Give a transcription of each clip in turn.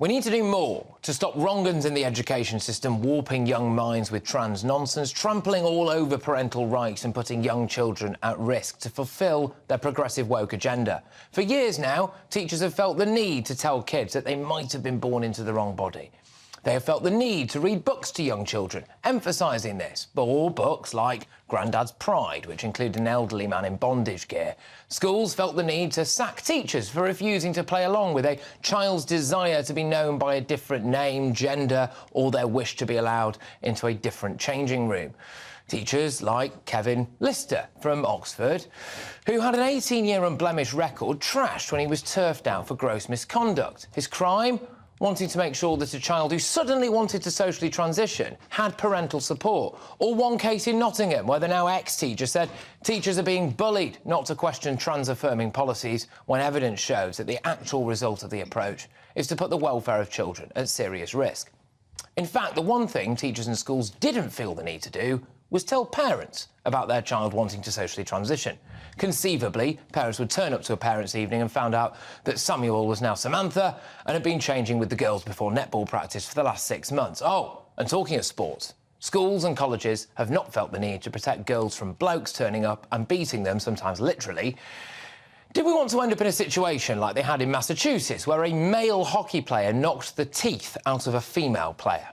We need to do more to stop wrong-uns in the education system warping young minds with trans nonsense, trampling all over parental rights and putting young children at risk to fulfil their progressive woke agenda. For years now, teachers have felt the need to tell kids that they might have been born into the wrong body. They have felt the need to read books to young children, emphasising this, or books like Grandad's Pride, which include an elderly man in bondage gear. Schools felt the need to sack teachers for refusing to play along with a child's desire to be known by a different name, gender, or their wish to be allowed into a different changing room. Teachers like Kevin Lister from Oxford, who had an 18-year unblemished record, trashed when he was turfed out for gross misconduct. His crime? Wanting to make sure that a child who suddenly wanted to socially transition had parental support. Or one case in Nottingham where the now ex-teacher said teachers are being bullied not to question trans-affirming policies when evidence shows that the actual result of the approach is to put the welfare of children at serious risk. In fact, the one thing teachers and schools didn't feel the need to do was tell parents about their child wanting to socially transition. Conceivably, parents would turn up to a parents' evening and found out that Samuel was now Samantha and had been changing with the girls before netball practice for the last 6 months. Oh, and talking of sports, schools and colleges have not felt the need to protect girls from blokes turning up and beating them, sometimes literally. Did we want to end up in a situation like they had in Massachusetts, where a male hockey player knocked the teeth out of a female player?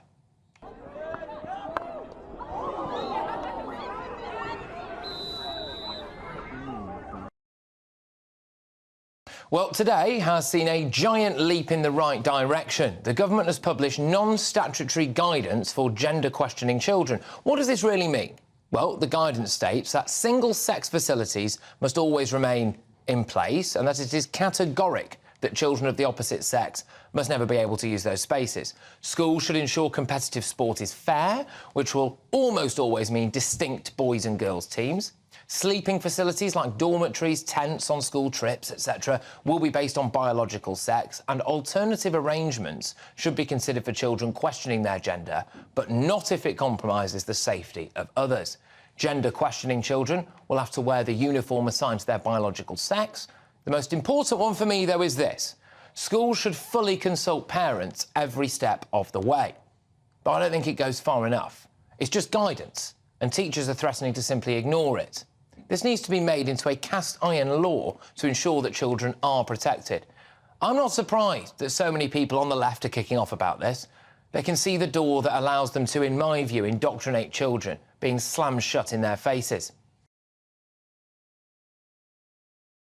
Well, today has seen a giant leap in the right direction. The government has published non-statutory guidance for gender-questioning children. What does this really mean? Well, the guidance states that single-sex facilities must always remain in place and that it is categoric that children of the opposite sex must never be able to use those spaces. Schools should ensure competitive sport is fair, which will almost always mean distinct boys and girls teams. Sleeping facilities like dormitories, tents on school trips, etc. will be based on biological sex, and alternative arrangements should be considered for children questioning their gender, but not if it compromises the safety of others. Gender-questioning children will have to wear the uniform assigned to their biological sex. The most important one for me, though, is this. Schools should fully consult parents every step of the way. But I don't think it goes far enough. It's just guidance, and teachers are threatening to simply ignore it. This needs to be made into a cast-iron law to ensure that children are protected. I'm not surprised that so many people on the left are kicking off about this. They can see the door that allows them to, in my view, indoctrinate children being slammed shut in their faces.